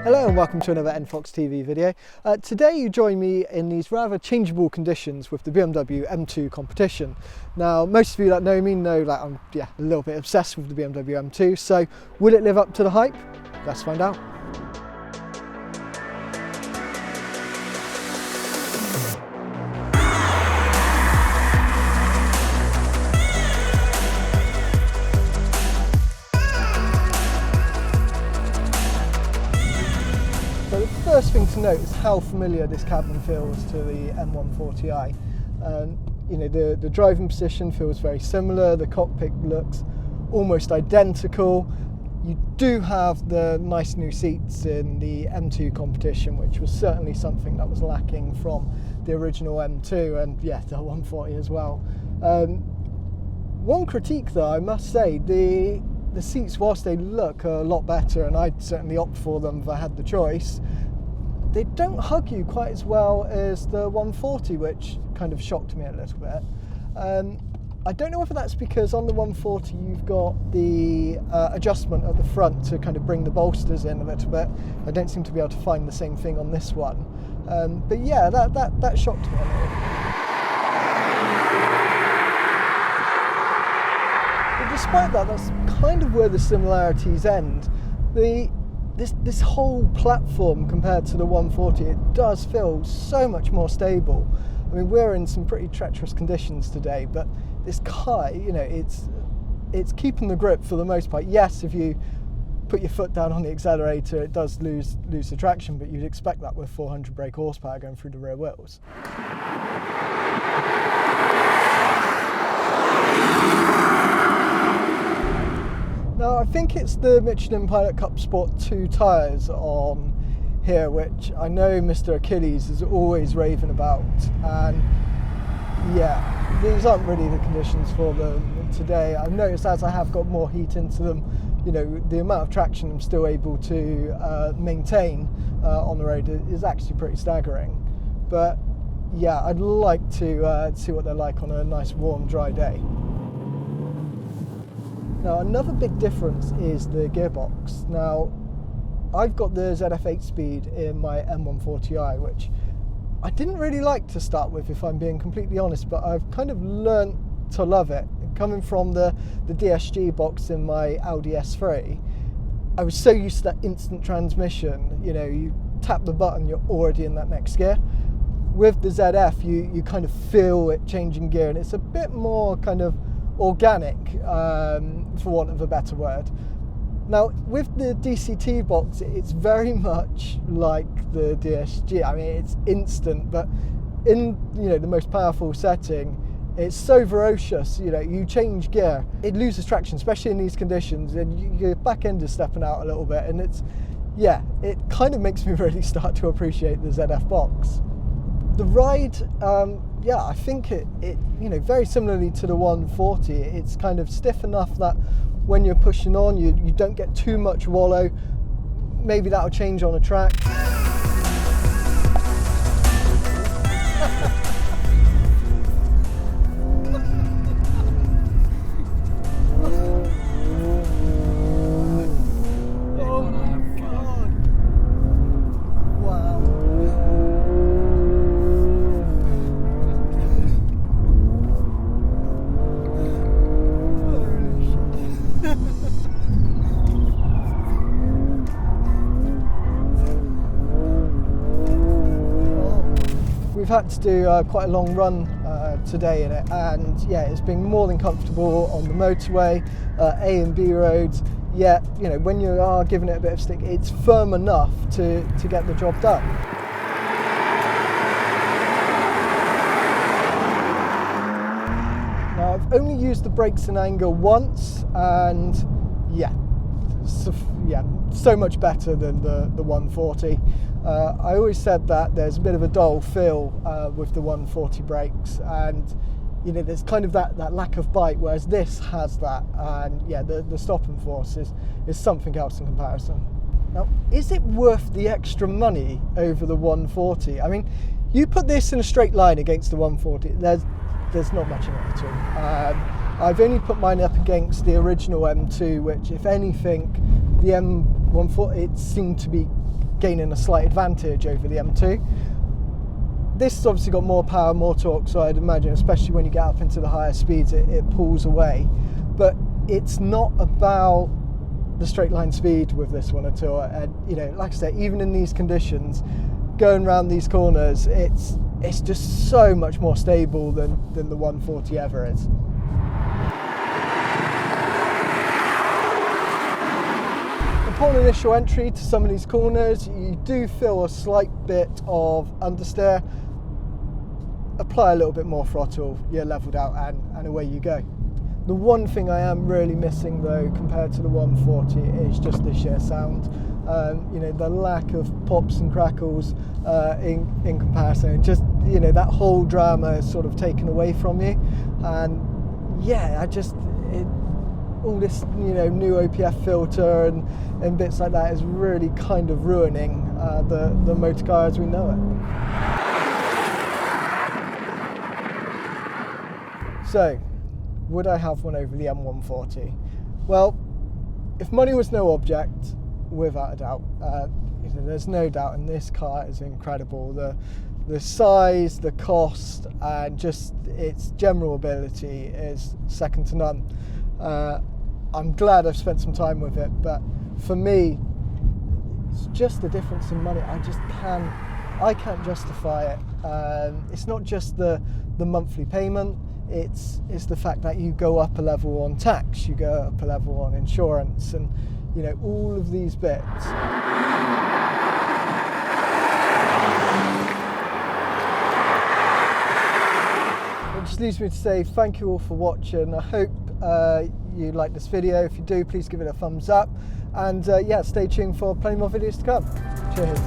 Hello and welcome to another NFoxtv video. Today you join me in these rather changeable conditions with the BMW M2 Competition. Now most of you that know me know that I'm a little bit obsessed with the BMW M2, so will it live up to the hype? Let's find out. The first thing to note is how familiar this cabin feels to the M140i. You know, the driving position feels very similar, the cockpit looks almost identical. You do have the nice new seats in the M2 Competition, which was certainly something that was lacking from the original M2 and the 140 as well. One critique though, I must say, the seats, whilst they look a lot better, and I'd certainly opt for them if I had the choice, they don't hug you quite as well as the 140, which kind of shocked me a little bit. I don't know whether that's because on the 140 you've got the adjustment at the front to kind of bring the bolsters in a little bit. I don't seem to be able to find the same thing on this one. But yeah, that shocked me a little. But despite that, that's kind of where the similarities end. This whole platform compared to the 140, it does feel so much more stable. I mean, we're in some pretty treacherous conditions today, but this car, you know, it's keeping the grip for the most part. Yes, if you put your foot down on the accelerator, it does lose the traction, but you'd expect that with 400 brake horsepower going through the rear wheels. Now, I think it's the Michelin Pilot Cup Sport 2 tyres on here, which I know Mr. Achilles is always raving about. And yeah, these aren't really the conditions for them today. I've noticed as I have got more heat into them, you know, the amount of traction I'm still able to maintain on the road is actually pretty staggering. But yeah, I'd like to see what they're like on a nice warm, dry day. Now, another big difference is the gearbox. Now, I've got the ZF 8-speed in my M140i, which I didn't really like to start with, if I'm being completely honest, but I've kind of learnt to love it. Coming from the DSG box in my Audi S3, I was so used to that instant transmission. You know, you tap the button, you're already in that next gear. With the ZF, you kind of feel it changing gear, and it's a bit more kind of organic, for want of a better word. Now, with the DCT box, it's very much like the DSG. I mean, it's instant, but in, you know, the most powerful setting, it's so ferocious. You know, you change gear, it loses traction, especially in these conditions, and your back end is stepping out a little bit, and it kind of makes me really start to appreciate the ZF box. The ride, I think it you know, very similarly to the 140, it's kind of stiff enough that when you're pushing on, you don't get too much wallow. Maybe that'll change on a track. We've had to do quite a long run today in it, and yeah, it's been more than comfortable on the motorway, A and B roads. Yet, you know, when you are giving it a bit of stick, it's firm enough to get the job done. Now, I've only used the brakes in anger once, and so much better than the 140. I always said that there's a bit of a dull feel with the 140 brakes, and you know, there's kind of that lack of bite, whereas this has that, and yeah, the stopping force is something else in comparison. Now, is it worth the extra money over the 140? I mean, you put this in a straight line against the 140, there's not much in it at all. I've only put mine up against the original M2, which, if anything, the M140, it seemed to be gaining a slight advantage over the M2. This has obviously got more power, more torque, so I'd imagine, especially when you get up into the higher speeds, it pulls away. But it's not about the straight line speed with this one at all. And you know, like I say, even in these conditions, going around these corners, it's just so much more stable than the 140 ever is. Upon initial entry to some of these corners, you do feel a slight bit of understeer. Apply a little bit more throttle, you're leveled out, and away you go. The one thing I am really missing though, compared to the 140, is just the sheer sound. You know, the lack of pops and crackles in comparison. Just, you know, that whole drama is sort of taken away from you. And yeah, all this, you know, new OPF filter and bits like that is really kind of ruining the motor car as we know it. So, would I have one over the M140? Well, if money was no object, without a doubt, you know, there's no doubt, and this car is incredible. The size, the cost, and just its general ability is second to none. I'm glad I've spent some time with it, but for me, it's just the difference in money. I can't justify it. It's not just the monthly payment. It's the fact that you go up a level on tax, you go up a level on insurance, and you know, all of these bits. It just leaves me to say thank you all for watching. I hope you liked this video. If you do, please give it a thumbs up, and yeah, stay tuned for plenty more videos to come. Cheers.